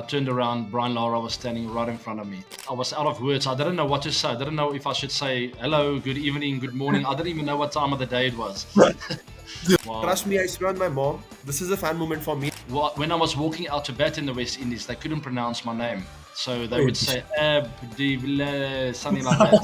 turned around, Brian Lara was standing right in front of me. I was out of words. I didn't know what to say. I didn't know if I should say hello, good evening, good morning. I didn't even know what time of the day it was. Wow. Trust me, I swear on my mom. This is a fan moment for me. When I was walking out to bat in the West Indies, they couldn't pronounce my name. So they would Wait. say, Villiers, something like that.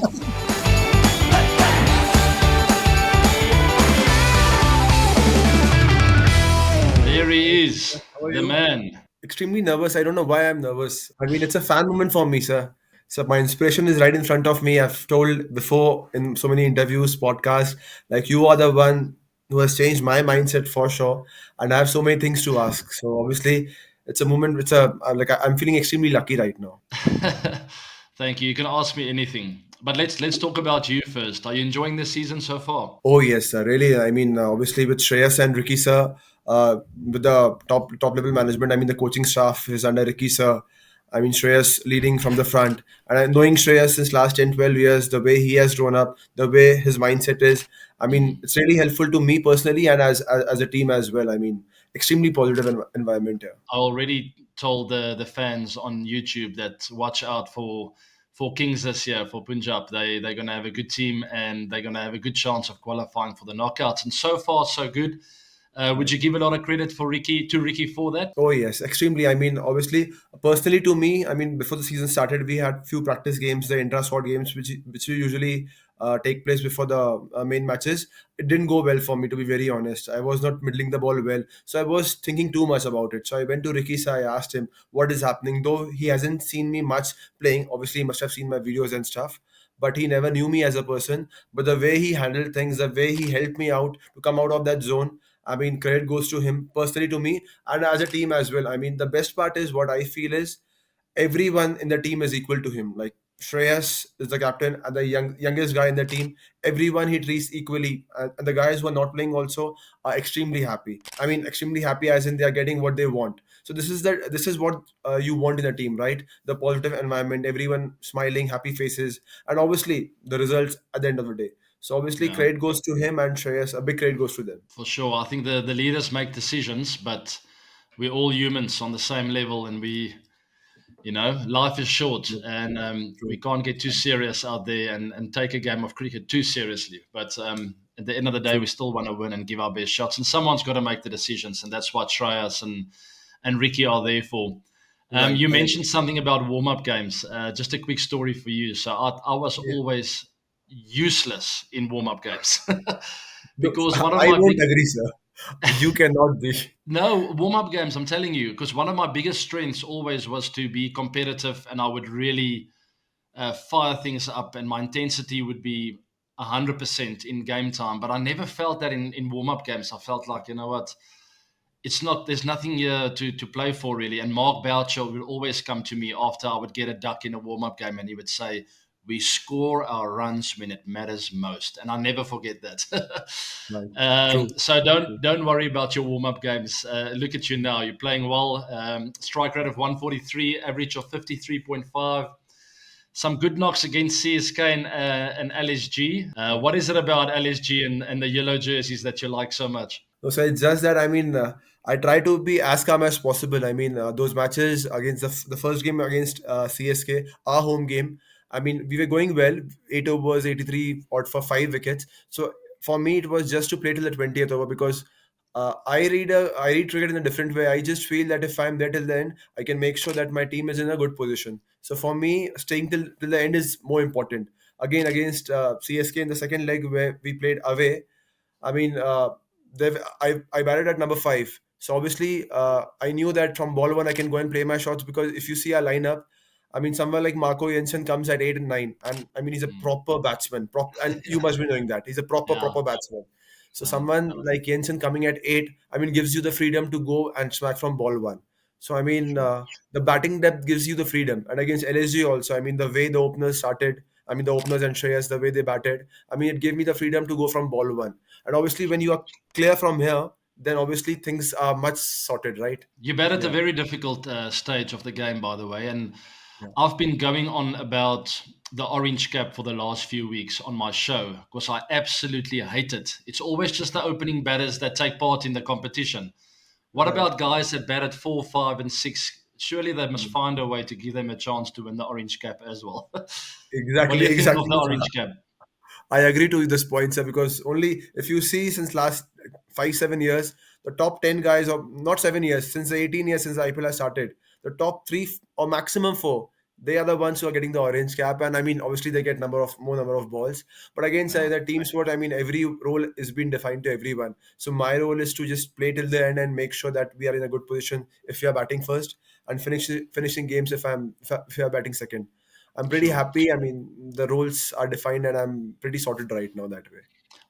There he is, How are the you? man. Extremely nervous. I don't know why I'm nervous. I mean, it's a fan moment for me, sir. So my inspiration is right in front of me. I've told before in so many interviews, podcasts, like you are the one who has changed my mindset for sure. And I have so many things to ask. So obviously, it's a moment. It's a like I'm feeling extremely lucky right now. Thank you. You can ask me anything. But let's talk about you first. Are you enjoying this season so far? Oh yes, sir. Really. I mean, obviously with Shreyas and Ricky sir, with the top level management. I mean, the coaching staff is under Ricky sir. I mean, Shreyas leading from the front, and knowing Shreyas since last 10, 12 years, the way he has grown up, the way his mindset is. I mean, Mhm. it's really helpful to me personally and as a team as well. I mean, extremely positive environment here. I already told the fans on YouTube that watch out for Kings this year for Punjab. They're going to have a good team and they're going to have a good chance of qualifying for the knockouts. And so far, so good. Would Right. you give a lot of credit for Ricky for that? Oh yes, extremely. I mean, obviously, personally to me, I mean, before the season started, we had few practice games, the intra-squad games, which usually take place before the main matches. It didn't go well for me, to be very honest. I was not middling the ball well, so I was thinking too much about it. So I went to Ricky, so I asked him what is happening. Though he hasn't seen me much playing, obviously he must have seen my videos and stuff. But he never knew me as a person. But the way he handled things, the way he helped me out to come out of that zone, I mean, credit goes to him personally to me and as a team as well. I mean, the best part is what I feel is everyone in the team is equal to him. Like Shreyas is the captain and the youngest guy in the team. Everyone he treats equally, and the guys who are not playing also are extremely happy. I mean, extremely happy as in they are getting what they want. So this is what you want in a team, right? The positive environment, everyone smiling, happy faces, and obviously the results at the end of the day. So obviously Yeah, credit goes to him and Shreyas. A big credit goes to them. for sure. I think the leaders make decisions, but we're all humans on the same level, and life is short, True. and we True. can't get too serious out there and take a game of cricket too seriously. But at the end of the day, True. we still want to win and give our best shots, and someone's got to make the decisions, and that's what Shreyas and Ricky are there for. Right. You Right. mentioned something about warm up games. Just a quick story for you. So I was Yeah. always useless in warm up games No, because one of I my won't big agree, sir. You cannot be. no, warm up games, I'm telling you, because one of my biggest strengths always was to be competitive and I would really fire things up and my intensity would be 100% in game time. But I never felt that in warm up games. I felt like, you know what, there's nothing here to play for really. And Mark Boucher would always come to me after I would get a duck in a warm up game and he would say, we score our runs when it matters most, and I never forget that. Right. True. So True. don't worry about your warm up games. Look at you now; you're playing well. Strike rate of 143, average of 53.5. Some good knocks against CSK and LSG. What is it about LSG and the yellow jerseys that you like so much? No, so it's just that I mean, I try to be as calm as possible. I mean, those matches against the first game against CSK, our home game. I mean, we were going well, 8 overs, 83 odd for 5 wickets. So for me, it was just to play till the 20th over because I read cricket in a different way. I just feel that if I'm there till the end, I can make sure that my team is in a good position. So for me, staying till the end is more important. Again, against CSK in the second leg where we played away, I mean, I batted at number five. So obviously, I knew that from ball one I can go and play my shots because if you see our lineup, I mean, someone like Marco Jensen comes at 8 and 9, and I mean he's a Mm. proper batsman. And you must be knowing that he's a Yeah, proper batsman. So yeah, someone yeah, like Jensen coming at 8, I mean, gives you the freedom to go and smack from ball one. So I mean, true. the batting depth gives you the freedom. And against LSG also, I mean, the way the openers started, I mean, the openers and Shreyas, the way they batted, I mean, it gave me the freedom to go from ball one. And obviously, when you are clear from here, then obviously things are much sorted, right? You bet at a Yeah. very difficult stage of the game, by the way. And Yeah. I've been going on about the orange cap for the last few weeks on my show because I absolutely hate it. It's always just the opening batters that take part in the competition. What Right. about guys that bat at 4, 5, and 6 surely they must find a way to give them a chance to win the orange cap as well. What do Exactly, you think of exactly. the orange cap? I agree to this point, sir, because only if you see since last 5 7 years, the top 10 guys, or not 7 years, since the 18 years since the IPL has started, the top three or maximum four, they are the ones who are getting the orange cap. And I mean, obviously they get more number of balls. But again, Yeah, sir, the team sport, I mean, every role is been defined to everyone. So my role is to just play till the end and make sure that we are in a good position if we are batting first, and finishing games if we are batting second. I'm pretty sure. happy. I mean, the roles are defined and I'm pretty sorted right now that way.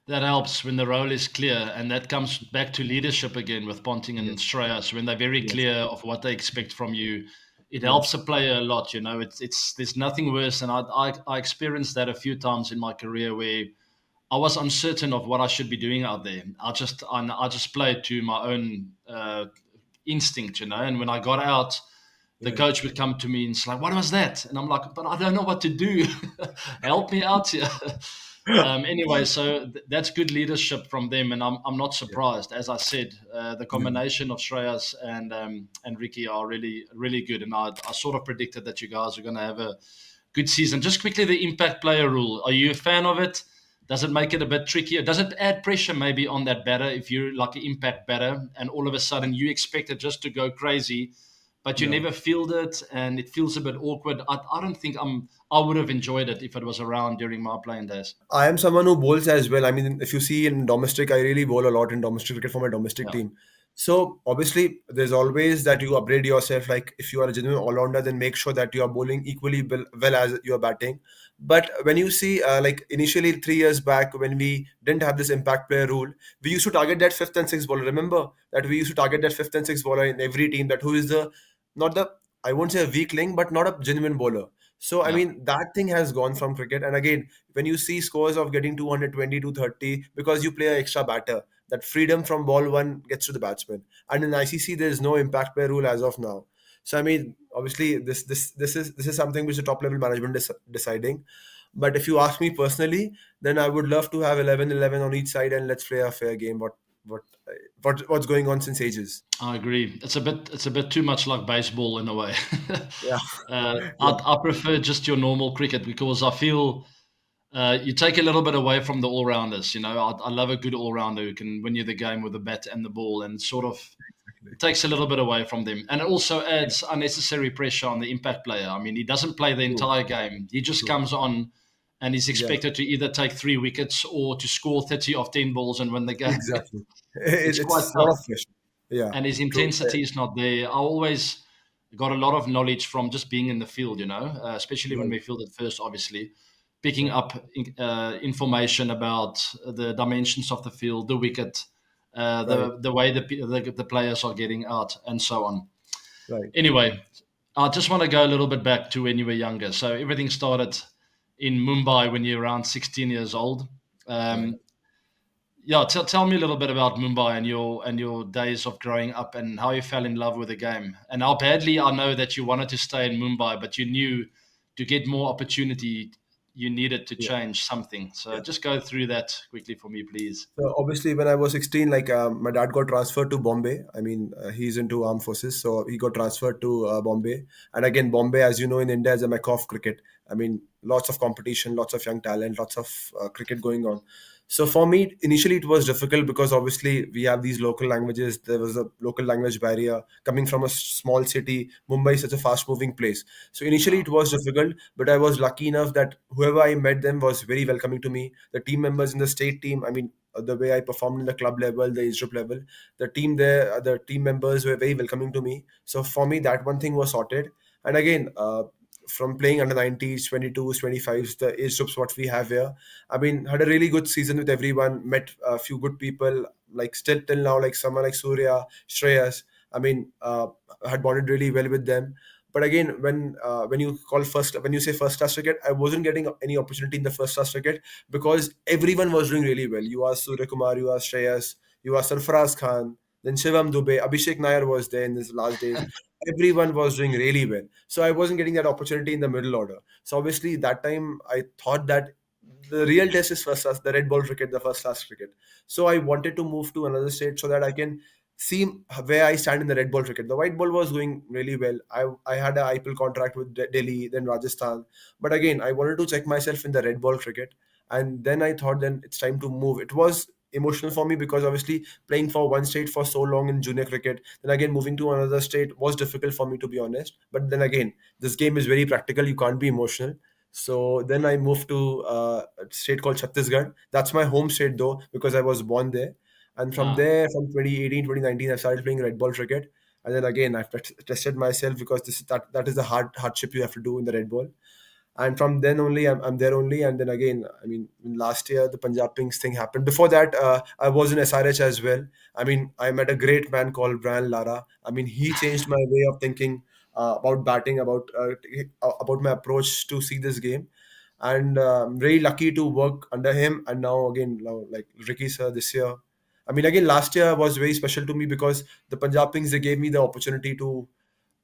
That helps when the role is clear, and that comes back to leadership again with Ponting and Yes, Shreyas. When they're very yes, clear of what they expect from you, it helps yes. a player a lot. You know, it's there's nothing worse, and I experienced that a few times in my career where I was uncertain of what I should be doing out there. I just played to my own instinct, you know. And when I got out, the Right. coach would come to me and it's like, "What was that?" And I'm like, "But I don't know what to do. Help me out here." Anyway, so that's good leadership from them, and I'm not Yeah, surprised. As I said, the yeah. combination of Shreyas and Ricky are really good, and I sort of predicted that you guys are going to have a good season. Just quickly, the impact player rule. Are you a fan of it? Does it make it a bit trickier? Does it add pressure maybe on that batter if you're like an impact batter and all of a sudden you expect it just to go crazy, but you No. never field it and it feels a bit awkward? I don't think I would have enjoyed it if it was around during my playing days. I am someone who bowls as well. I mean, if you see in domestic, I really bowl a lot in domestic cricket for my domestic Yeah, team. So obviously, there's always that you upgrade yourself. Like if you are a genuine all-rounder, then make sure that you are bowling equally well as you are batting. But when you see, like initially 3 years back, when we didn't have this impact player rule, we used to target that fifth and sixth bowler. Remember that we used to target that fifth and sixth bowler in every team. That who is the not the I won't say a weak link, but not a genuine bowler. So I yeah, mean that thing has gone from cricket. And again, when you see scores of getting 220 to 30 because you play an extra batter, that freedom from ball one gets to the batsman. And in ICC there is no impact play rule as of now. So I mean, obviously this is something which the top level management is deciding. But if you ask me personally, then I would love to have 11-11 on each side and let's play a fair game. What what's going on since ages. I agree. It's a bit too much like baseball in a way. Yeah. Yeah, I prefer just your normal cricket because I feel you take a little bit away from the all rounders. You know, I love a good all rounder who can win you the game with the bat and the ball, and sort of exactly. it takes a little bit away from them, and it also Yeah, adds unnecessary pressure on the impact player. I mean, he doesn't play the true, entire game; he just true. comes on, and he's Yeah, expected to either take 3 wickets or to score 30 off 10 balls and win the game. exactly. It's quite It's a lot tough, of pressure. Yeah, and his true. intensity is not there. I always got a lot of knowledge from just being in the field, you know, especially when Right, we fielded first, obviously, picking right, up information about the dimensions of the field, the wicket, right, the way the players are getting out, and so on. right, Anyway, I just want to go a little bit back to when you were younger. So everything started in Mumbai when you were around 16 years old. right. Um, yeah, tell me a little bit about Mumbai and your days of growing up and how you fell in love with the game and how badly I know that you wanted to stay in Mumbai, but you knew to get more opportunity you needed to Yeah, change something. So yeah. just go through that quickly for me, please. So obviously, when I was 16, like my dad got transferred to Bombay. I mean, he's into armed forces, so he got transferred to Bombay. And again, Bombay, as you know, in India is a mecca of cricket. I mean, lots of competition, lots of young talent, lots of cricket going on. So for me, initially it was difficult because obviously we have these local languages. There was a local language barrier coming from a small city. Mumbai is such a fast-moving place. So initially Yeah, it was difficult, but I was lucky enough that whoever I met them was very welcoming to me. The team members in the state team, I mean, the way I performed in the club level, the age group level, the team there, the team members were very welcoming to me. So for me, that one thing was sorted. And again, from playing under 90s, 22s, 25s, the age groups what we have here, I mean, had a really good season with everyone. Met a few good people, like still till now, like someone like Surya, Shreyas. I mean, had bonded really well with them. But again, when you say first class cricket, I wasn't getting any opportunity in the first class cricket because everyone was doing really well. You asked Surya Kumar, you asked Shreyas, you asked Sarfaraz Khan, then Shivam Dubey, Abhishek Nair was there in his last days. Everyone was doing really well. So I wasn't getting that opportunity in the middle order. So obviously that time I thought that the real test is first class, the red ball cricket, the first class cricket. So I wanted to move to another state so that I can see where I stand in the red ball cricket. The white ball was going really well. I had an IPL contract with Delhi, then Rajasthan. But again, I wanted to check myself in the red ball cricket. And then I thought then it's time to move. It was emotional for me because obviously playing for one state for so long in junior cricket, then again moving to another state was difficult for me, to be honest. But then again, this game is very practical. You can't be emotional. So then I moved to a state called Chhattisgarh. That's my home state though, because I was born there. And from Yeah. there, from 2018, 2019, I started playing red ball cricket. And then again, I've tested myself because that is the hardship you have to do in the red ball. And from then only, I'm there only. And then again, I mean, last year the Punjab Kings thing happened. Before that, I was in SRH as well. I mean, I met a great man called Brian Lara. I mean, he changed my way of thinking about batting, about my approach to see this game. And I'm very lucky to work under him. And now again, now, like Ricky sir, this year. I mean, again, last year was very special to me because the Punjab Kings, they gave me the opportunity to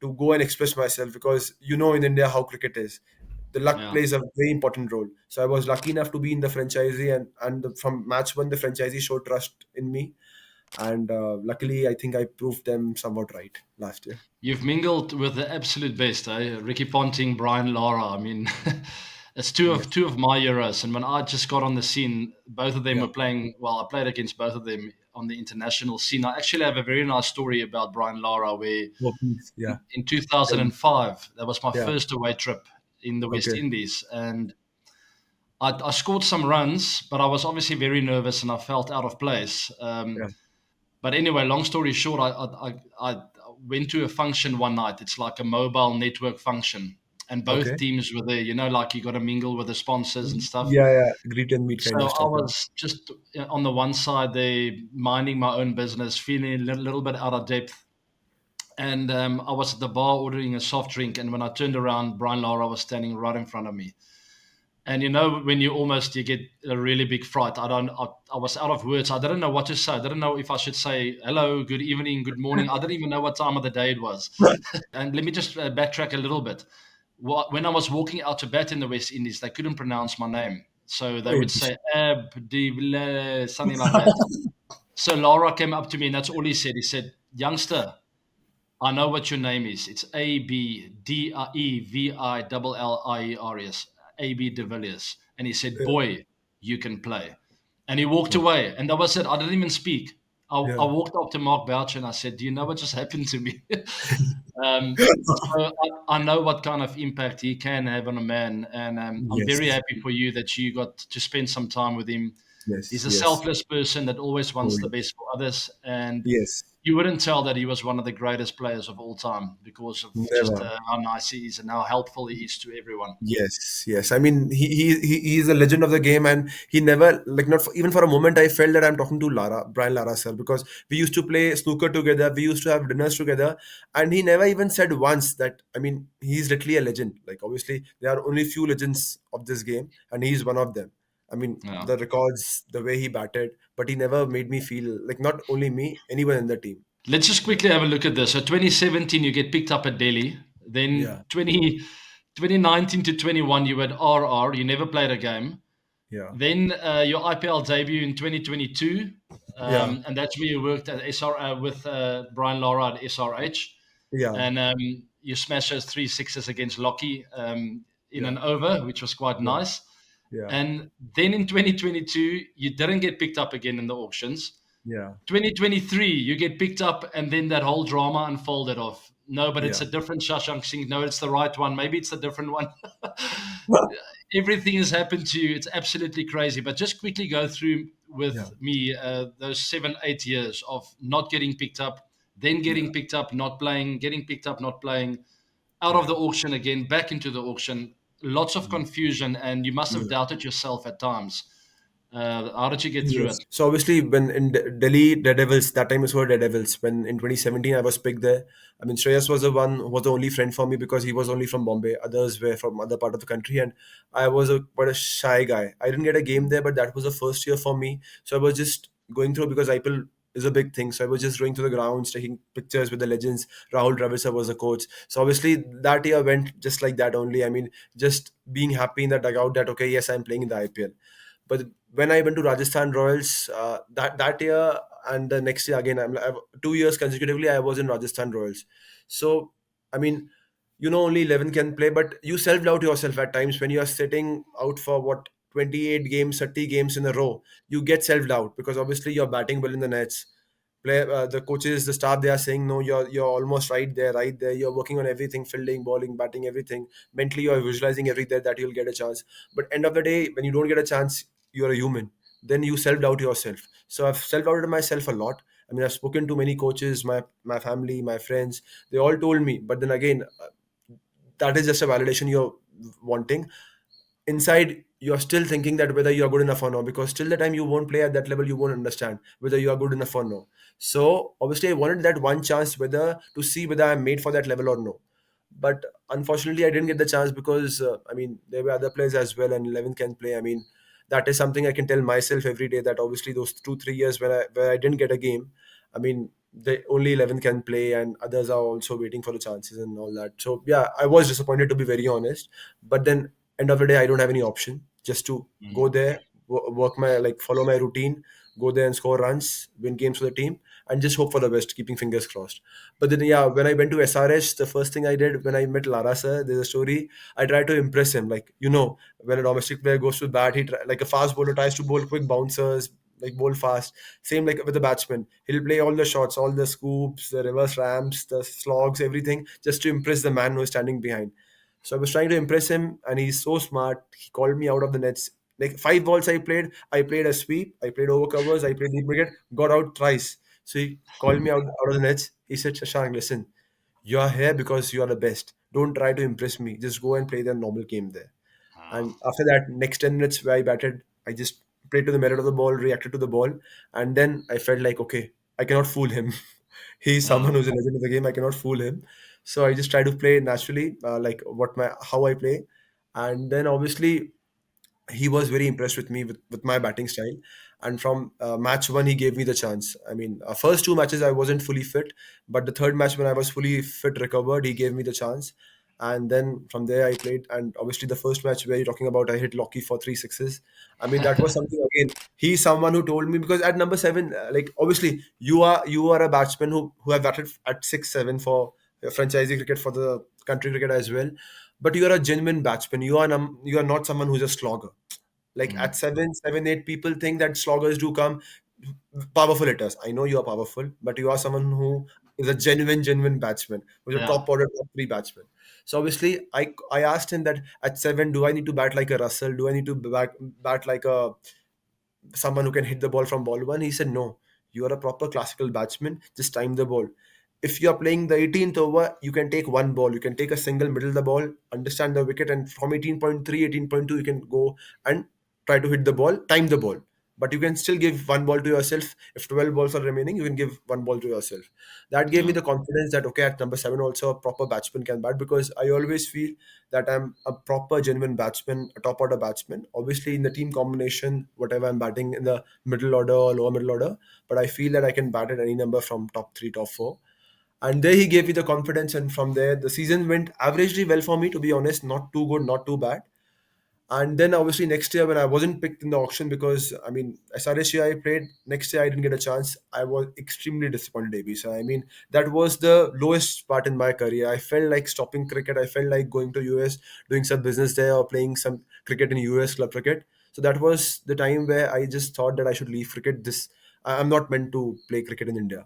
go and express myself, because in India how cricket is. The luck Yeah. plays a very important role. So I was lucky enough to be in the franchisee, and from match one, the franchisee showed trust in me, and luckily, I think I proved them somewhat right last year. You've mingled with the absolute best, eh? Ricky Ponting, Brian Lara. I mean, it's two of Yes. two of my heroes. And when I just got on the scene, both of them Yeah. were playing. Well, I played against both of them on the international scene. I actually have a very nice story about Brian Lara, where Oh, please. Yeah. in Tell me. 2005, that was my Yeah. first away trip in the West Okay. Indies, and I scored some runs, but I was obviously very nervous and I felt out of place. Yeah. But anyway, long story short, I went to a function one night. It's like a mobile network function, and both Okay. teams were there. Like you got to mingle with the sponsors and stuff. Yeah. Yeah. Greet and meet kind So of I stuff. Yeah. was just on the one side there, minding my own business, feeling a little bit out of depth. And I was at the bar ordering a soft drink, and when I turned around, Brian Lara was standing right in front of me. And when you get a really big fright. I was out of words. I didn't know what to say. I didn't know if I should say hello, good evening, good morning. I didn't even know what time of the day it was. And let me just backtrack a little bit. When I was walking out to bat in the West Indies, they couldn't pronounce my name, so they would say something like that. So Laura came up to me, and that's all he said. He said, "Youngster, I know what your name is. It's ABDEVILLIERS, AB de Villiers." And he said, Yeah. "Boy, you can play." And he walked Oh, away. And that was it. I didn't even speak. I yeah. walked up to Mark Boucher and I said, "Do you know what just happened to me?" So I know what kind of impact he can have on a man. And I'm very Yes. happy for you that you got to spend some time with him. He's Yes. a Yes. selfless person that always Oh, wants the yes. best for others. And Yes. you wouldn't tell that he was one of the greatest players of all time because of just Never. how nice he is and how helpful he is to everyone. Yes, yes. I mean, he is a legend of the game, and he never, like, not for, even for a moment I felt that I'm talking to Brian Lara sir, because we used to play snooker together, we used to have dinners together, and he never even said once that. I mean, he's literally a legend. Like, obviously, there are only few legends of this game, and he's one of them. I mean, Yeah. the records, the way he batted, but he never made me feel like, not only me, anyone in the team. Let's just quickly have a look at this. So 2017, you get picked up at Delhi. Then Yeah, 2019 to 21, you had RR. You never played a game. yeah, Then your IPL debut in 2022, yeah, and that's where you worked at with Brian Lara at SRH, yeah, and you smashed those three sixes against Lockie in yeah, an over, which was quite yeah, nice. yeah, And then in 2022, you didn't get picked up again in the auctions. yeah, 2023, you get picked up, and then that whole drama unfolded of no, but it's yeah. a different Shashank Singh. No, it's the right one. Maybe it's a different one. Everything has happened to you. It's absolutely crazy. But just quickly go through Yeah, with me those 7, 8 years of not getting picked up, then yeah, getting picked up, not playing, getting picked up, not playing, out of yeah, the auction again, back into the auction. Lots of yeah, confusion, and you must have yeah. doubted yourself at times. How did you get through Yes. it? So obviously, when in Delhi Daredevils, that time it was Daredevils. When in 2017 I was picked there. I mean, Shreyas was the one who was the only friend for me because he was only from Bombay. Others were from other part of the country, and I was quite a shy guy. I didn't get a game there, but that was the first year for me. So I was just going through because IPL is a big thing. So I was just going through the grounds, taking pictures with the legends. Rahul Dravid sir was the coach. So obviously that year went just like that only. I mean, just being happy in the dugout that okay, yes, I'm playing in the IPL. But when I went to Rajasthan Royals, that year and the next year again, 2 years consecutively, I was in Rajasthan Royals. So, I mean, only 11 can play, but you self doubt yourself at times when you are sitting out for what 28 games, 30 games in a row. You get self doubt because obviously you're batting well in the nets. The coaches, the staff, they are saying no, you're almost right there, right there. You're working on everything, fielding, bowling, batting, everything. Mentally, you're visualizing every day that you'll get a chance. But end of the day, when you don't get a chance, you're a human. Then you self doubt yourself. So I've self doubted myself a lot. I mean, I've spoken to many coaches, my family, my friends. They all told me. But then again, that is just a validation you're wanting. Inside, you're still thinking that whether you're good enough or not, because till the time you won't play at that level, you won't understand whether you are good enough or no. So obviously, I wanted that one chance, whether to see whether I'm made for that level or no. But unfortunately, I didn't get the chance because I mean, there were other players as well, and 11 can play. I mean, that is something I can tell myself every day, that obviously those 2 3 years where I didn't get a game, I mean, the only 11 can play, and others are also waiting for the chances and all that. So yeah, I was disappointed, to be very honest. But then end of the day, I don't have any option just to go Mm. there, work my, like, follow my routine, go there and score runs, win games for the team, and just hope for the best, keeping fingers crossed. But then, yeah, when I went to SRH, the first thing I did when I met Lara sir, there's a story. I tried to impress him. Like, when a domestic player goes to bat, like a fast bowler tries to bowl quick bouncers, like bowl fast. Same like with the batsman. He'll play all the shots, all the scoops, the reverse ramps, the slogs, everything, just to impress the man who is standing behind. So I was trying to impress him, and he's so smart. He called me out of the nets. Like 5 balls I played a sweep, I played over covers, I played deep wicket, got out thrice. So he called me out of the nets. He said, Shashank, listen, you are here because you are the best. Don't try to impress me. Just go and play the normal game there. Ah. And after that, next 10 minutes where I batted, I just played to the merit of the ball, reacted to the ball. And then I felt like, okay, I cannot fool him. He's someone Ah. who's a legend of the game. I cannot fool him. So I just try to play naturally, like how I play. And then obviously he was very impressed with me with my batting style. And from match one, he gave me the chance. I mean, first two matches I wasn't fully fit, but the third match when I was fully fit, recovered, he gave me the chance. And then from there I played. And obviously the first match where you're talking about, I hit Locky for 3 sixes. I mean, that was something again. He's someone who told me, because at number seven, like obviously you are a batsman who have batted at 6 7 for franchisee cricket, for the country cricket as well. But you are a genuine batsman. You are not someone who's a slogger. Like Mm. at 7, 7, 8, people think that sloggers do come powerful hitters. I know you are powerful, but you are someone who is a genuine batsman, who's a Yeah. top order, top three batsman. So obviously, I asked him that at seven, do I need to bat like a Russell? Do I need to bat like a someone who can hit the ball from ball one? He said, no, you are a proper classical batsman. Just time the ball. If you are playing the 18th over, you can take one ball. You can take a single middle of the ball, understand the wicket, and from 18.3, 18.2, you can go and try to hit the ball, time the ball. But you can still give one ball to yourself. If 12 balls are remaining, you can give one ball to yourself. That gave me Yeah. the confidence that, okay, at number seven, also a proper batsman can bat, because I always feel that I'm a proper, genuine batsman, a top order batsman. Obviously, in the team combination, whatever I'm batting in the middle order or lower middle order, but I feel that I can bat at any number from top three, top four. And there he gave me the confidence, and from there, the season went averagely well for me, to be honest. Not too good, not too bad. And then obviously next year when I wasn't picked in the auction, because I mean SRSC I played, next year I didn't get a chance. I was extremely disappointed, AB. So I mean that was the lowest part in my career. I felt like stopping cricket. I felt like going to US, doing some business there, or playing some cricket in US club cricket. So that was the time where I just thought that I should leave cricket. I'm not meant to play cricket in India.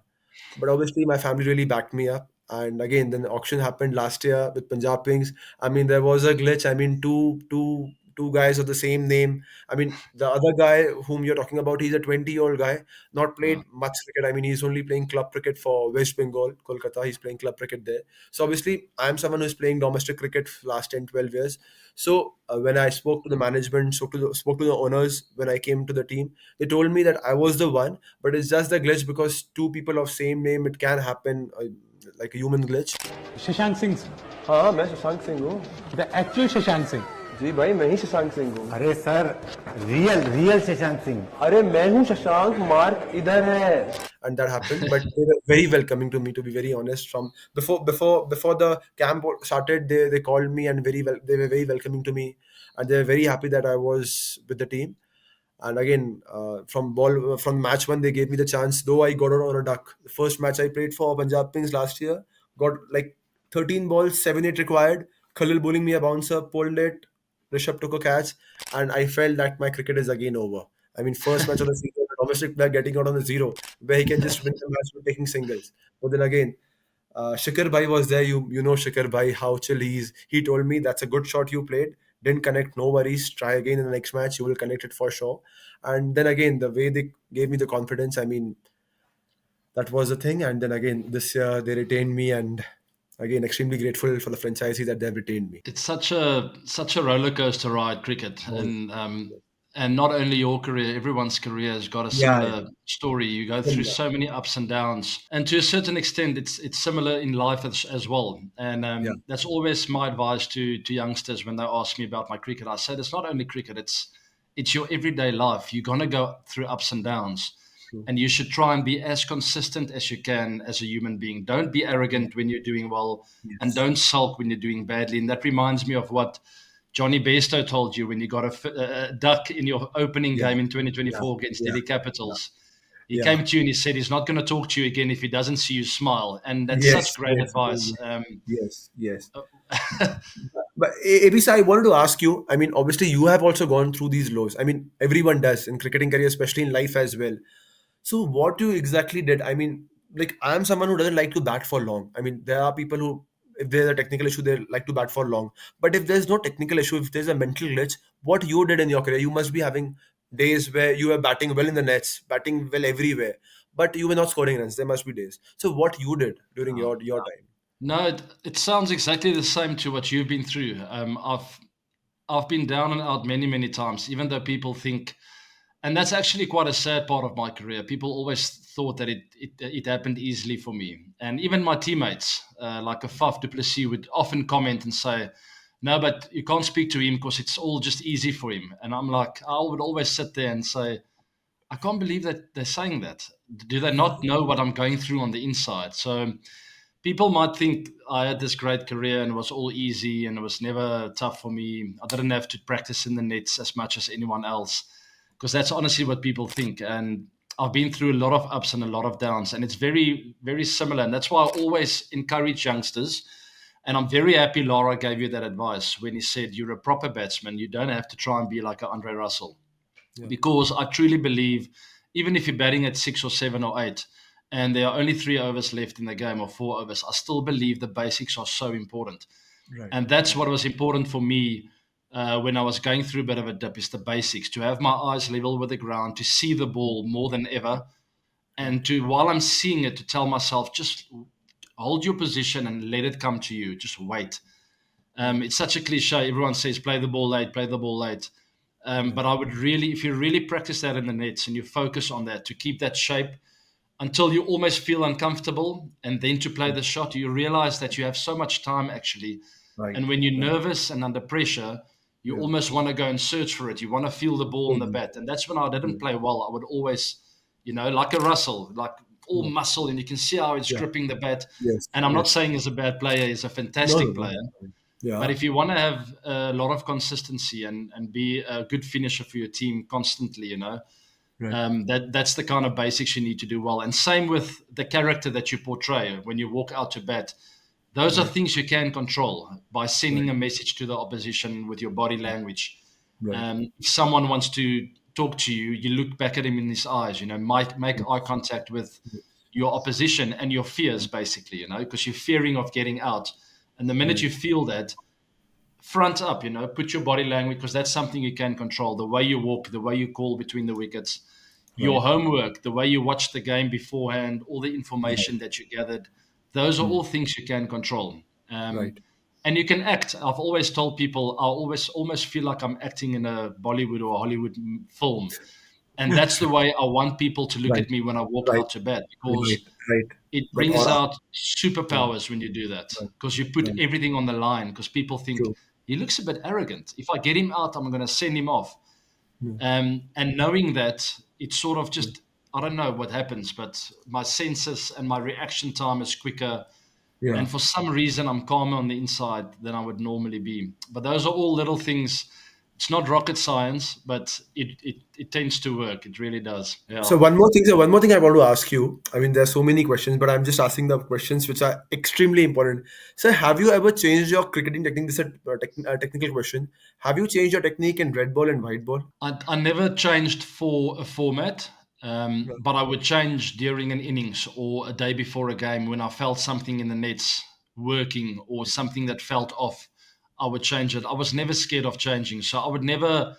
But obviously, my family really backed me up. And again, then the auction happened last year with Punjab Kings. I mean, there was a glitch. I mean, two guys of the same name. I mean, the other guy whom you're talking about, he's a 20-year-old guy, not Yeah. played much cricket. I mean, he's only playing club cricket for West Bengal, Kolkata. He's playing club cricket there. So obviously, I'm someone who's playing domestic cricket for last 10, 12 years. So when I spoke to the management, spoke to the owners when I came to the team, they told me that I was the one, but it's just the glitch because two people of same name, it can happen, like a human glitch. Shashank Singh हाँ, मैं शशांक सिंह हूँ। The actual Shashank Singh ji भाई, मैं ही शशांक सिंह हूँ। अरे sir, real real Shashank Singh. अरे मैं हूँ शशांक, मार्क इधर है। And that happened, but they were very welcoming to me, to be very honest. From before the camp started, they called me, and they were very welcoming to me, and they were very happy that I was with the team. And again, from match one, they gave me the chance. Though I got out on a duck. The first match I played for Punjab Kings last year, got like 13 balls, 7-8 required. Khalil bowling me a bouncer, pulled it. Rishabh took a catch, and I felt that my cricket is again over. I mean, first match of the season, a domestic player getting out on a zero, where he can just win the match with taking singles. But then again, Shikhar Bhai was there. You know Shikhar Bhai, how chill he is. He told me that's a good shot you played. Didn't connect, no worries. Try again in the next match. You will connect it for sure. And then again, the way they gave me the confidence, I mean, that was the thing. And then again, this year they retained me, and again, extremely grateful for the franchisee that they have retained me. It's such a roller coaster ride, cricket, Yes. and not only your career, everyone's career has got a Yeah, similar story. You go through yeah, so many ups and downs, and to a certain extent, it's similar in life as well. And yeah, that's always my advice to youngsters when they ask me about my cricket. I said it's not only cricket; it's your everyday life. You're gonna go through ups and downs. true. And you should try and be as consistent as you can as a human being. Don't be Yeah. arrogant when you're doing well, and Yes. don't sulk when you're doing badly. And that reminds me of what Johnny Bairstow told you when you got a duck in your opening Yeah. game in Yeah. 2024 against Yeah. Delhi Yeah. Capitals. He Yeah. came to you and he said he's not going to talk to you again if he doesn't see you smile. And that's such Yes. great Yes. advice. Yes. Yes. But Abisa, I wanted to ask you. I mean, obviously, you have also gone through these lows. I mean, everyone does in cricketing career, especially in life as well. So, what you exactly did? I mean, like I'm someone who doesn't like to bat for long. I mean, there are people who, if there's a technical issue, they like to bat for long. But if there's no technical issue, if there's a mental glitch, what you did in your career, you must be having days where you were batting well in the nets, batting well everywhere, but you were not scoring runs. There must be days. So, what you did during your time? No, it sounds exactly the same to what you've been through. I've been down and out many times, even though people think, and that's actually quite a sad part of my career. People always thought that it happened easily for me, and even my teammates, like a Faf du Plessis, would often comment and say, "No, but you can't speak to him because it's all just easy for him." And I'm like, I would always sit there and say, "I can't believe that they're saying that. Do they not know what I'm going through on the inside?" So people might think I had this great career and it was all easy and it was never tough for me. I didn't have to practice in the nets as much as anyone else, because that's honestly what people think. And I've been through a lot of ups and a lot of downs, and it's very similar. And that's why I always encourage youngsters. And I'm very happy Lara gave you that advice when he said you're a proper batsman. You don't have to try and be like a Andre Russell, Yeah. because I truly believe, even if you're batting at 6 or 7 or 8, and there are only 3 overs left in the game or 4 overs, I still believe the basics are so important. Right. And that's what was important for me when I was going through a bit of a dip, is the basics, to have my eyes level with the ground, to see the ball more than ever, and to, while I'm seeing it, to tell myself, just hold your position and let it come to you. Just wait. It's such a cliche. Everyone says play the ball late, play the ball late. Yeah. But I would really, if you really practice that in the nets and you focus on that, to keep that shape until you almost feel uncomfortable, and then to play the shot, you realize that you have so much time actually. Right. And when you're Right. nervous and under pressure, you Yeah. almost want to go and search for it. You want to feel the ball in the Yeah. bat. And that's when I Yeah. didn't play well. I would always, like a Russell, like all Yeah. muscle, and you can see how it's Yeah. gripping the bat. Yes. And I'm not Yes. saying he's a bad player, he's a No. No. fantastic No. player. But Yeah. if you want to have a lot of consistency and be a good finisher for your team constantly, Right. that's the kind of basics you need to do well. And same with the character that you portray when you walk out to bat. Those are Right. things you can control by sending Right. a message to the opposition with your body language. Right. If someone wants to talk to you, you look back at him in his eyes. Make eye contact with your opposition and your fears, basically. Because you're fearing of getting out. And the minute Right. you feel that, front up, put your body language, because that's something you can control. The way you walk, the way you call between the wickets, your Right. homework, the way you watch the game beforehand, all the Right. information that you gathered, those are Hmm. all things you can control. Right. And you can act. I've always told people I always almost feel like I'm acting in a Bollywood or a Hollywood film. And that's the way I want people to look Right. at me when I walk Right. out to bed, Right. because Right. it That brings aura. out Yeah. superpowers when you do that, Right. because you put Right. everything on the line, because people think True. he looks a bit arrogant. If I get him out, I'm going to send him off. Yeah. And knowing that, it's sort of Yeah. just, I don't know what happens, but my senses and my reaction time is quicker. Yeah. And for some reason, I'm calmer on the inside than I would normally be. But those are all little things It's not rocket science, but it tends to work. It really does. So Yeah. one more thing I want to ask you. I mean, there are so many questions, but I'm just asking the questions which are extremely important. So, have you ever changed your cricketing technique? This is a technical question. Have you changed your technique in red ball and white ball? I never changed for a format, Yeah. but I would change during an innings or a day before a game when I felt something in the nets working or something that felt off. I would change it. I was never scared of changing, so I would never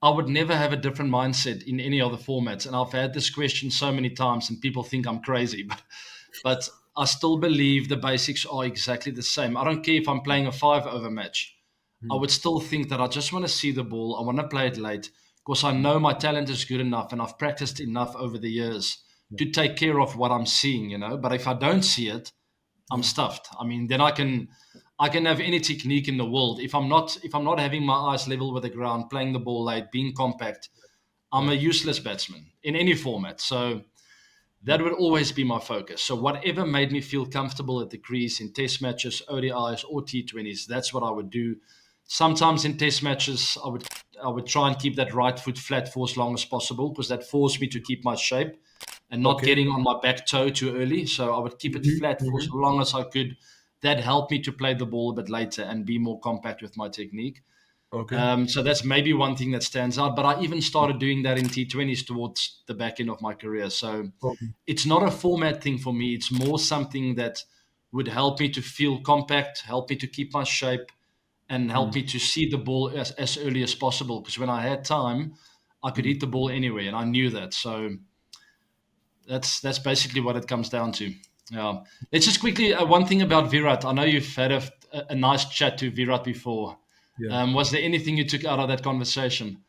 have a different mindset in any other formats. And I've had this question so many times, and people think I'm crazy, but I still believe the basics are exactly the same. I don't care if I'm playing a 5 over match. I Hmm. would still think that I just want to see the ball. I want to play it late because I know my talent is good enough and I've practiced enough over the years Yeah. to take care of what I'm seeing. But if I don't see it, I'm Yeah. stuffed. I mean, then I can have any technique in the world. If I'm not having my eyes level with the ground, playing the ball late, being compact, I'm Yeah. a useless batsman in any format. So that would always be my focus. So whatever made me feel comfortable at the crease in test matches, ODIs or T20s, that's what I would do. Sometimes in test matches, I would try and keep that right foot flat for as long as possible because that forced me to keep my shape and not Okay. getting on my back toe too early. So I would keep it Hmm. flat for as Hmm. long as I could. That helped me to play the ball a bit later and be more compact with my technique. Okay. So that's maybe one thing that stands out. But I even started doing that in T20s towards the back end of my career. So Okay. it's not a format thing for me. It's more something that would help me to feel compact, help me to keep my shape, and help Hmm. me to see the ball as early as possible. Because when I had time, I could hit the ball anywhere, and I knew that. So that's basically what it comes down to. Yeah. Let's just quickly one thing about Virat. I know you've had a nice chat to Virat before. Yeah. Was there anything you took out of that conversation?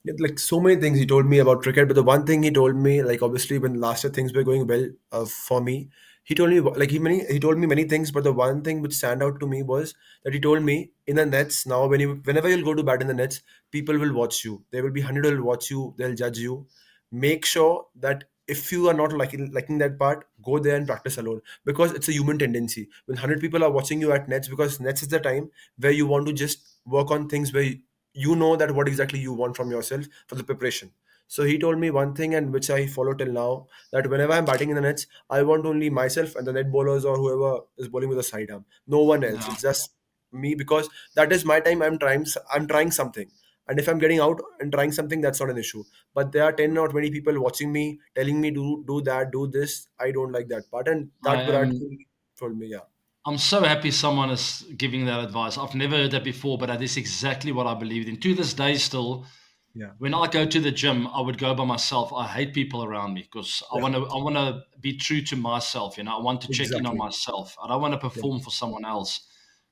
Yeah, like so many things he told me about cricket, but the one thing he told me, like obviously when last year things were going well for me, he told me like he told me many things, but the one thing which stand out to me was that he told me in the nets now whenever you'll go to bat in the nets, people will watch you. There will be 100 will watch you. They'll judge you. Make sure that if you are not liking that part, go there and practice alone because it's a human tendency. When 100 people are watching you at nets, because nets is the time where you want to just work on things where you know that what exactly you want from yourself for the preparation. So he told me one thing and which I follow till now, that whenever I'm batting in the nets, I want only myself and the net bowlers or whoever is bowling with a side arm. No one else. Yeah. It's just me because that is my time. I'm trying something. And if I'm getting out and trying something, that's not an issue. But there are 10 or 20 people watching me, telling me do that, do this. I don't like that part. And I that Virat am thing told me, yeah. I'm so happy someone is giving that advice. I've never heard that before, but that is exactly what I believed in. To this day, still, Yeah. when I go to the gym, I would go by myself. I hate people around me because I Yeah. want to. I want to be true to myself. I want to check in on Exactly. myself. I don't want to Yeah. perform for someone else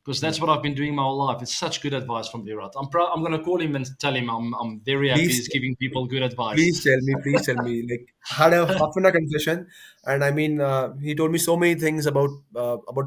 because Yeah. that's what I've been doing my whole life. It's such good advice from Virat. I'm going to call him and tell him I'm very happy Please he's giving people good advice. Please tell me. Like, had a half an hour conversation, and I mean, he told me so many things about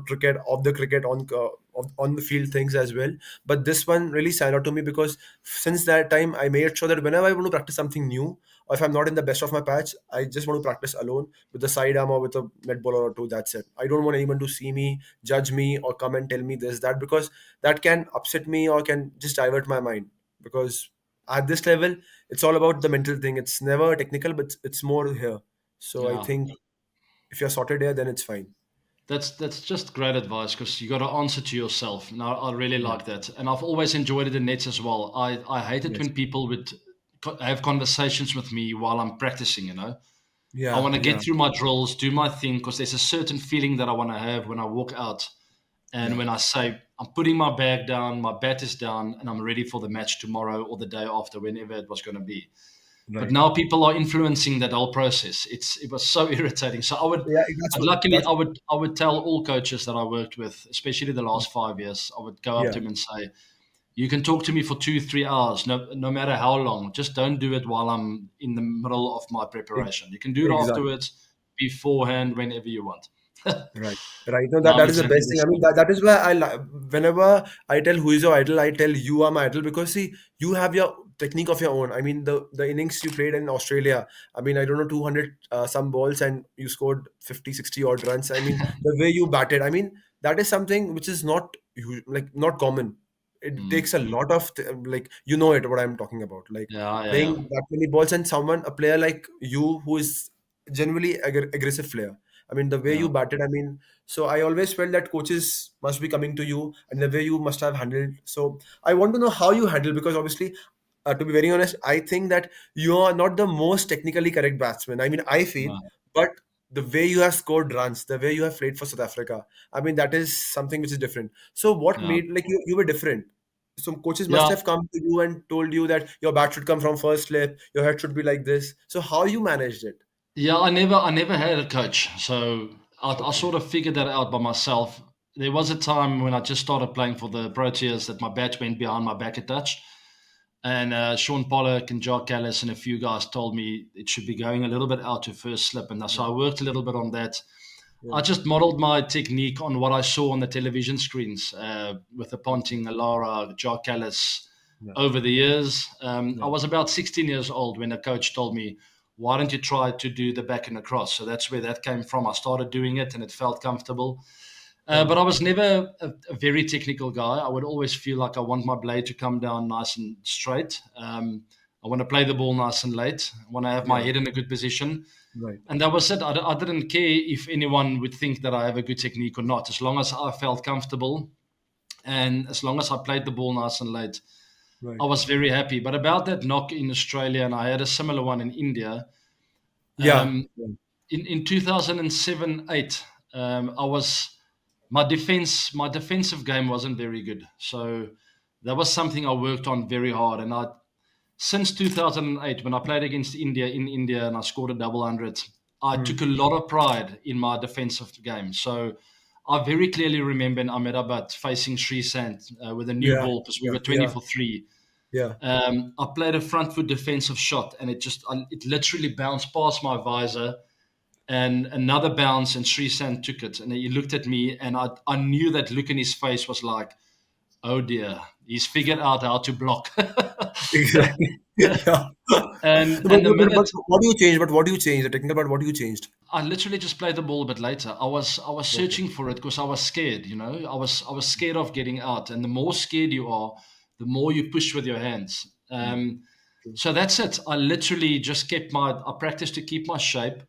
cricket, off the cricket, on the field things as well. But this one really stand out to me because since that time, I made sure that whenever I want to practice something new, or if I'm not in the best of my patch, I just want to practice alone with the side arm or with a net bowler or two. That's it. I don't want anyone to see me, judge me, or come and tell me this that because that can upset me or can just divert my mind because at this level it's all about the mental thing. It's never technical, but it's more here. So I Yeah. think if you're sorted here, then it's fine. That's just great advice because you got to answer to yourself. Now I really Yeah. like that, and I've always enjoyed it in nets as well. I hate it Yes. when people would have conversations with me while I'm practicing. I Yeah. want to Yeah. get through my drills, do my thing because there's a certain feeling that I want to have when I walk out and Yeah. when I say I'm putting my bag down, my bat is down, and I'm ready for the match tomorrow or the day after, whenever it was going to be. But Right. now people are influencing that whole process. It was so irritating. So Yeah. I'd luckily That's I would tell all coaches that I worked with, especially the last 5 years, I would go up yeah. to them and say, you can talk to me for 2 3 hours, no matter how long. Just don't do it while I'm in the middle of my Ex- preparation. You can do it Exactly. afterwards, beforehand, whenever you want. Right. Right. No, Now that I'm is the exactly best the thing. I mean, same. that is why whenever I tell who is your idol, I tell you are my idol because see, you have your technique of your own. I mean, the innings you played in Australia, I mean, I don't know, 200 some balls and you scored 50, 60 odd runs. I mean, the way you batted, I mean, that is something which is not not common. it Mm. takes a lot of like, you know it what I'm talking about, like Yeah, yeah, playing yeah. that many balls, and a player like you who is generally aggressive player. I mean, the way Yeah. you batted, I mean, so I always felt that coaches must be coming to you and the way you must have handled. So I want to know how you handle, because obviously, to be very honest, I think that you are not the most technically correct batsman. I mean, I feel, No. but the way you have scored runs, the way you have played for South Africa, I mean, that is something which is different. So what Yeah. made, like, you were different? Some coaches must Yeah. have come to you and told you that your bat should come from first slip, your head should be like this. So how you managed it? Yeah, I never had a coach, so I Okay. sort of figured that out by myself. There was a time when I just started playing for the Proteas that my bat went behind my back a touch, and Sean Pollock and Jock Callis and a few guys told me it should be going a little bit out to first slip, and so I worked a little bit on that. Yeah. I just modeled my technique on what I saw on the television screens with the Ponting, Lara, Jock Callis Yeah. over the years. I Yeah. was about 16 years old when a coach told me, why don't you try to do the back and across? So that's where that came from. I started doing it and it felt comfortable. Yeah. But I was never a very technical guy. I would always feel like I want my blade to come down nice and straight. I want to play the ball nice and late. I want to have my Yeah. head in a good position. Right. And that was it. I didn't care if anyone would think that I have a good technique or not. As long as I felt comfortable and as long as I played the ball nice and late, I Right. was very happy. But about that knock in Australia, and I had a similar one in India, Yeah. um, in 2007 8, I was my defensive game wasn't very good. So that was something I worked on very hard. And I since 2008, when I played against India in India and I scored a double hundred, I Hmm. took a lot of pride in my defensive game. So I very clearly remember in Ahmedabad facing Sri Sant with a new Yeah. ball because we Yeah. were 20 Yeah. for 3. Yeah. I played a front foot defensive shot and it literally bounced past my visor and another bounce and Sri Sant took it. And he looked at me and I knew that look in his face was like, oh dear, he's figured out how to block. Exactly. Yeah. and But, and the but minute what do you change? But what do you change? The technical part, what do you changed? I literally just played the ball a bit later, I was Okay. searching for it because I was scared. I was scared of getting out, and the more scared you are, the more you push with your hands. True. So that's it. I literally just I practiced to keep my shape.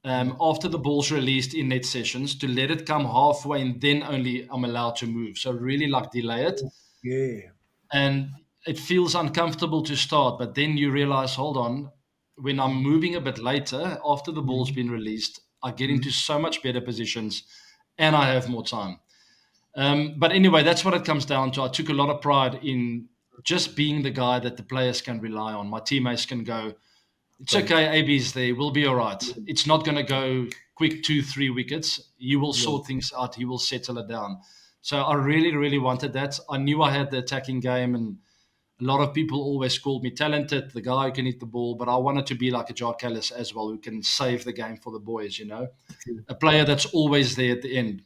After the ball's released in net sessions, to let it come halfway and then only I'm allowed to move. So really like delay it. Okay. And it feels uncomfortable to start, but then you realize, hold on, when I'm moving a bit later after the ball's been released, I get into so much better positions and I have more time. But anyway, that's what it comes down to. I took a lot of pride in just being the guy that the players can rely on. My teammates can go, it's Right. okay, AB's there, we'll be all right. It's not going to go quick 2, 3 wickets. You will Yeah. sort things out, he will settle it down. So I really, really wanted that. I knew I had the attacking game, and a lot of people always called me talented, the guy who can hit the ball, but I wanted to be like a Jock Callis as well, who can save the game for the boys, True. a player that's always there at the end.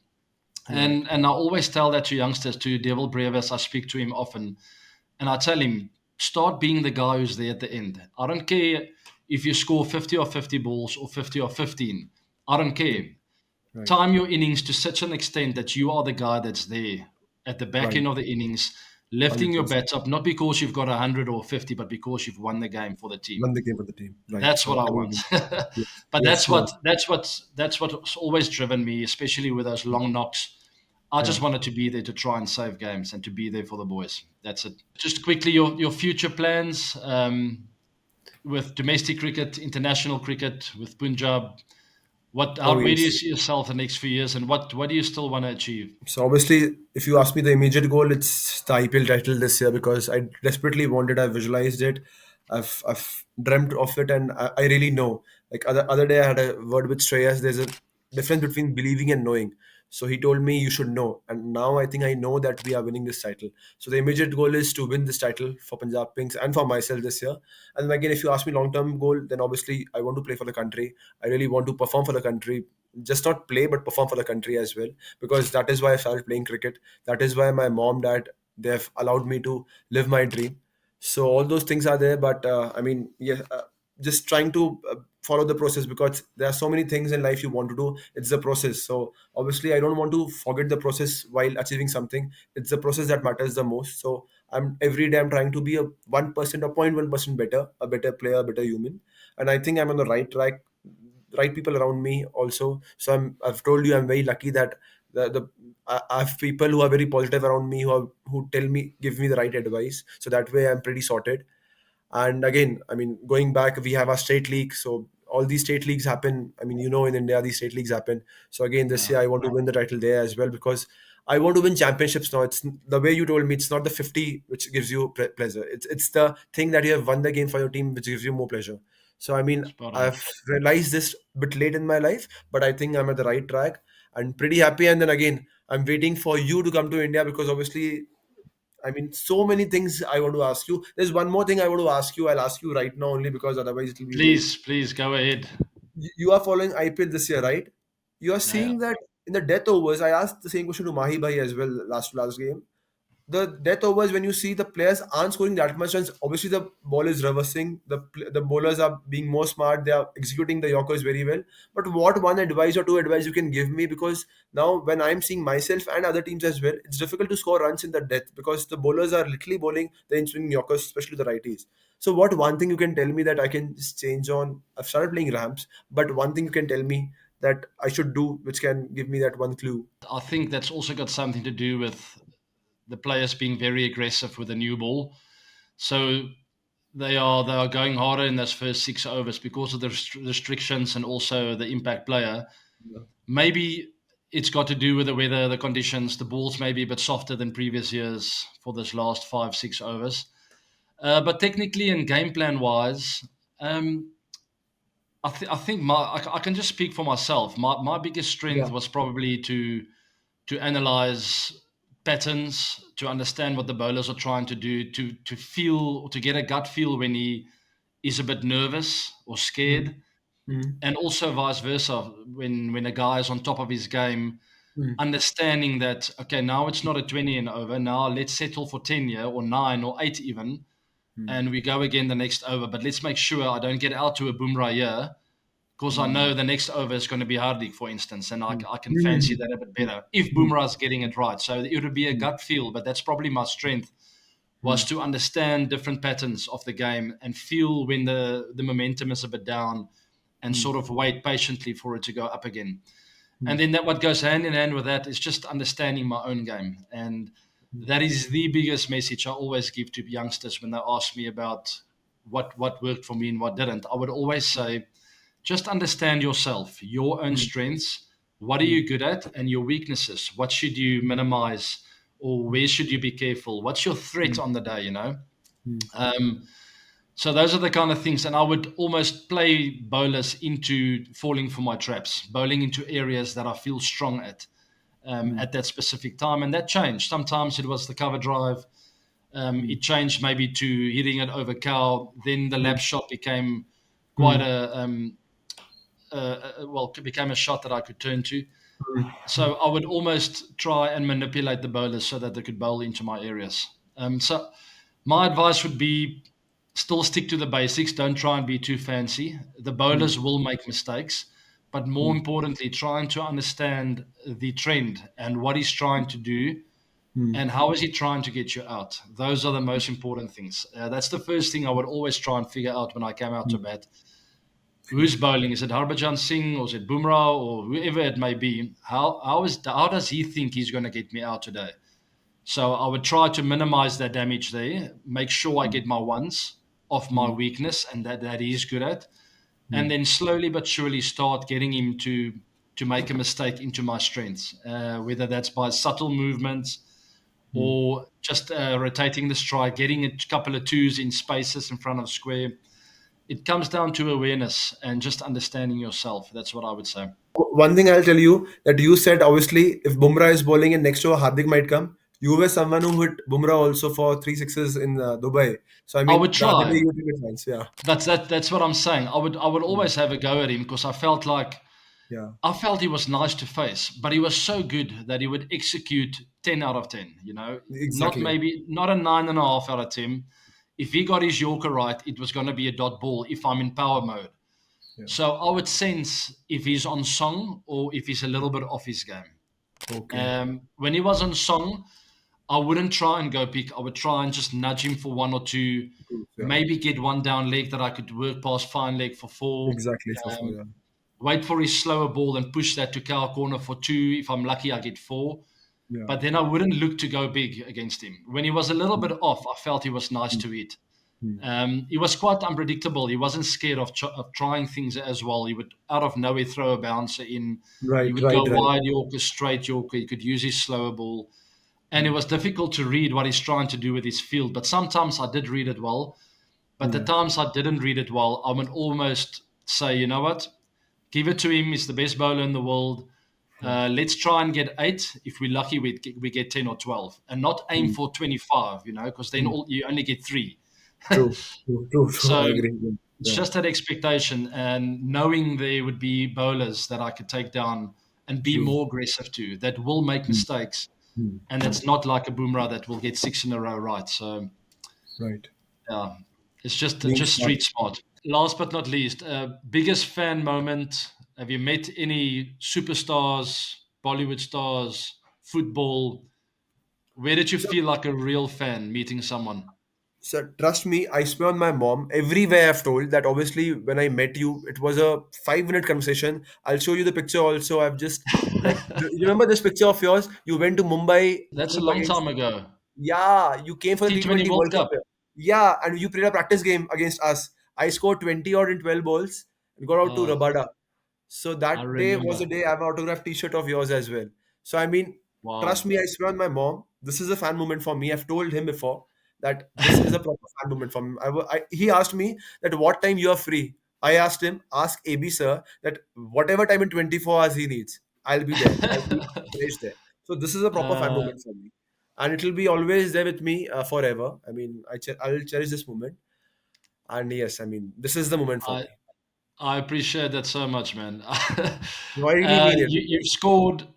Right. And I always tell that to youngsters, to Devil Brevis. I speak to him often, and I tell him, start being the guy who's there at the end. I don't care if you score 50 or 50 balls or 50 or 15. I don't care. Right. Time your innings to such an extent that you are the guy that's there at the back Right. end of the innings, lifting your 100%. bats up, not because you've got 100 or 50, but because you've won the game for the team. Won the game for the team. Right. That's what I want. Absolutely. Yes. But Yes. Sure. that's what's always driven me, especially with those long knocks. I Yeah. just wanted to be there to try and save games and to be there for the boys. That's it. Just quickly, your future plans with domestic cricket, international cricket, with Punjab. Oh Where do you yes. see yourself the next few years, and what do you still want to achieve? So obviously, if you ask me the immediate goal, it's the IPL title this year, because I desperately wanted. I visualized it. I've dreamt of it, and I really know. Like other day, I had a word with Shreyas. There's a difference between believing and knowing. So he told me you should know, and now I think I know that we are winning this title. So the immediate goal is to win this title for Punjab Kings and for myself this year. And then again, if you ask me long term goal, then obviously I want to play for the country. I really want to perform for the country, just not play but perform for the country as well, because that is why I started playing cricket. That is why my mom, dad, they have allowed me to live my dream. So all those things are there, but I mean, yeah, just trying to follow the process, because there are so many things in life you want to do. It's the process. So obviously I don't want to forget the process while achieving something. It's the process that matters the most. So I'm every day I'm trying to be a 1% or 0.1% better, a better player, a better human. And I think I'm on the right track, right people around me also. So I've told you I'm very lucky that I have people who are very positive around me, who tell me, give me the right advice. So that way I'm pretty sorted. And again, I mean, going back, we have our state league. So all these state leagues happen. I mean, in India, these state leagues happen. So again, this Yeah. year I want to win the title there as well, because I want to win championships now. It's the way you told me. It's not the 50 which gives you pleasure. It's the thing that you have won the game for your team which gives you more pleasure. So I mean, Spot on. I've realized this a bit late in my life, but I think I'm at the right track and pretty happy. And then again, I'm waiting for you to come to India, because obviously, I mean, so many things I want to ask you. There's one more thing I want to ask you. I'll ask you right now only because otherwise it will be late. Please, please go ahead. You are following IPL this year, right? You are Yeah. seeing that in the death overs. I asked the same question to Mahi Bhai as well last game. The death overs, when you see the players aren't scoring that much runs, obviously the ball is reversing. The bowlers are being more smart. They are executing the Yorkers very well. But what one advice or two advice you can give me? Because now when I'm seeing myself and other teams as well, it's difficult to score runs in the death, because the bowlers are literally bowling the in-swing Yorkers, especially the righties. So what one thing you can tell me that I can just change on? I've started playing ramps, but one thing you can tell me that I should do, which can give me that one clue. I think that's also got something to do with the players being very aggressive with the new ball. So they are going harder in those first 6 overs because of the restrictions and also the impact player. Yeah. Maybe it's got to do with the weather, the conditions. The balls may be a bit softer than previous years for this last 5, 6 overs. But technically and game plan wise, um, I think I can just speak for myself. My biggest strength Yeah. was probably to analyze patterns, to understand what the bowlers are trying to do, to feel, to get a gut feel when he is a bit nervous or Mm. scared, Mm. and also vice versa when a guy is on top of his game, Mm. understanding that okay, now it's not a 20 and over. Now let's settle for 10 here or 9 or 8 even, Mm. and we go again the next over. But let's make sure I don't get out to a Bumrah here because I Mm. know the next over is going to be Hardik, for instance, and Mm. I can fancy Mm. that a bit better if Mm. Bumrah's getting it right. So it would be a Mm. gut feel, but that's probably my strength was Mm. to understand different patterns of the game and feel when the momentum is a bit down and Mm. sort of wait patiently for it to go up again. Mm. And then that what goes hand in hand with that is just understanding my own game. And that is the biggest message I always give to youngsters when they ask me about what worked for me and what didn't. I would always say, just understand yourself, your own Mm. strengths. What are Mm. you good at and your weaknesses? What should you minimize or where should you be careful? What's your threat Mm. on the day, you know? Mm. Um, so those are the kind of things, and I would almost play bowlers into falling for my traps, bowling into areas that I feel strong Mm. at that specific time, and that changed. Sometimes it was the cover drive. Mm. It changed maybe to hitting it over cow. Then the lap Mm. shot became quite Mm. well, it became a shot that I could turn to. Mm. So I would almost try and manipulate the bowlers so that they could bowl into my areas. So my advice would be still stick to the basics. Don't try and be too fancy. The Mm. bowlers will make mistakes, but more Mm. importantly, trying to understand the trend and what he's trying to do Mm. and how is he trying to get you out. Those are the most important things. That's the first thing I would always try and figure out when I came out to Mm. bat. Who's bowling? Is it Harbhajan Singh or is it Bumrah or whoever it may be? How does he think he's going to get me out today? So I would try to minimize that damage there, make sure I get my ones off my Mm. weakness and that he's good at, and Mm. then slowly but surely start getting him to make a mistake into my strengths, whether that's by subtle movements Mm. or just rotating the strike, getting a couple of twos in spaces in front of square. It comes down to awareness and just understanding yourself. That's what I would say. One thing I'll tell you, that you said obviously if Bumrah is bowling and next over Hardik might come, you were someone who hit Bumrah also for three sixes in Dubai. So I I mean would the other day try. you took it once, yeah. That's what I'm saying. I would Mm. always have a go at him because Yeah, I felt he was nice to face, but he was so good that he would execute 10 out of 10. You know, not exactly. maybe not a 9.5 out of 10. if he got his Yorker right, it was going to be a dot ball if I'm in power mode. Yeah. So I would sense if he's on song or if he's a little bit off his game. Okay. When he was on song, I wouldn't try and go big. I would try and just nudge him for 1 or 2, Yeah. maybe get one down leg that I could work past fine leg for 4. Exactly. For four, Um, yeah. wait for his slower ball and push that to cow corner for 2. If I'm lucky, I get 4. Yeah. But then I wouldn't look to go big against him. When he was a little bit off, I felt he was nice to hit. He was quite unpredictable. He wasn't scared of trying things as well. He would out of nowhere throw a bouncer in. He Right. would Right. go Right. wide Yorker, straight Yorker. He could use his slower ball. And it was difficult to read what he's trying to do with his field. But sometimes I did read it well. But the times I didn't read it well, I would almost say, you know what? Give it to him. He's the best bowler in the world. Let's try and get 8. If we're lucky, we get 10 or 12. And not aim for 25, because then you only get 3. True. True. True. True. So I agree. it's Yeah. just that expectation and knowing there would be bowlers that I could take down and be more aggressive to that will make mistakes. And it's not like a Boomerang that will get 6 in a row right. So Right. yeah, it's just Being street smart. Last but not least, biggest fan moment. Have you met any superstars, Bollywood stars, football? Where did you feel like a real fan meeting someone? So trust me, I swear on my mom, everywhere I've told that obviously when I met you, it was a 5-minute conversation. I'll show you the picture also. I've just like you remember this picture of yours? You went to Mumbai, I That's a think long against time ago. yeah, you came for the T20 T20 World World Cup. Cup. Yeah, and you played a practice game against us. I scored 20 odd in 12 balls and got out to Oh, Rabada. So I that day was the remember. day I have an autographed T-shirt of yours as well. So I mean, trust Wow. me, I swear on my mom, this is a fan moment for me. I've told him before that this is a proper fan moment for me. He asked me that what time you are free. I asked him, ask AB sir that whatever time in 24 hours he needs, I'll be there. I'll be placed there. So this is a proper fan Uh, moment for me, and it will be always there with me forever. I mean, I'll cherish this moment, and yes, I mean, this is the moment for I me. I appreciate that so much, man. No, I really mean it. You've scored.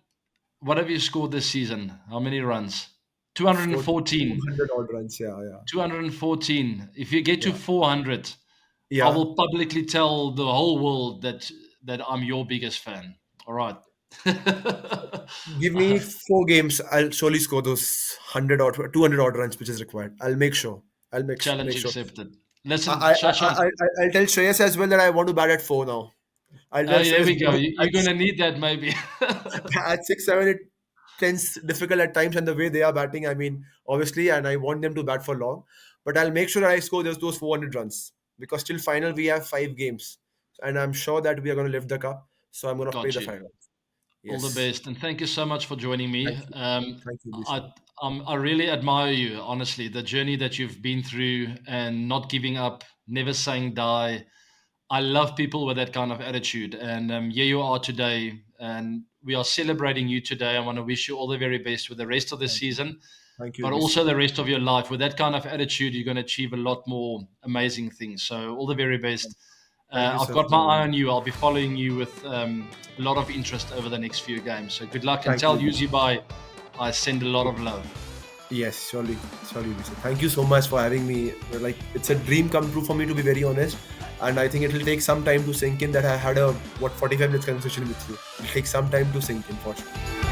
What have you scored this season? How many runs? Scored 214. 200 odd runs. Yeah, yeah, 214. If you get to yeah, 400, I yeah. will publicly tell the whole world that I'm your biggest fan. All right. Give me 4 games. I'll surely score those 100 odd, 200 odd runs which is required. I'll make sure. I'll make Challenge sure. accepted. Listen, I, I, Shashank. I'll tell Shreyas as well that I want to bat at 4 now. I'll tell There Shreyas we go. at, You're going to need that maybe. at 6, 7, it tends difficult at times, and the way they are batting, I mean, obviously, and I want them to bat for long. But I'll make sure I score those 400 runs because till final we have 5 games, and I'm sure that we are going to lift the cup. So I'm going to play Got the you. final. All the Yes. best, and thank you so much for joining me. Thank you. Thank you, Lisa. I really admire you, honestly, the journey that you've been through and not giving up, never saying die. I love people with that kind of attitude, and here you are today, and we are celebrating you today. I want to wish you all the very best with the rest of the Thank you. season, Thank you, but Lisa. also the rest of your life. With that kind of attitude, you're going to achieve a lot more amazing things. So, all the very best. Thank you, I've sir. got my eye on you. I'll be following you with a lot of interest over the next few games. So good luck and Thank tell you. Yuzibai I send a lot of love. Yes, surely, surely, Lisa. Thank you so much for having me. Like, it's a dream come true for me, to be very honest. And I think it will take some time to sink in that I had a 45 minutes conversation with you. It'll take some time to sink in for sure.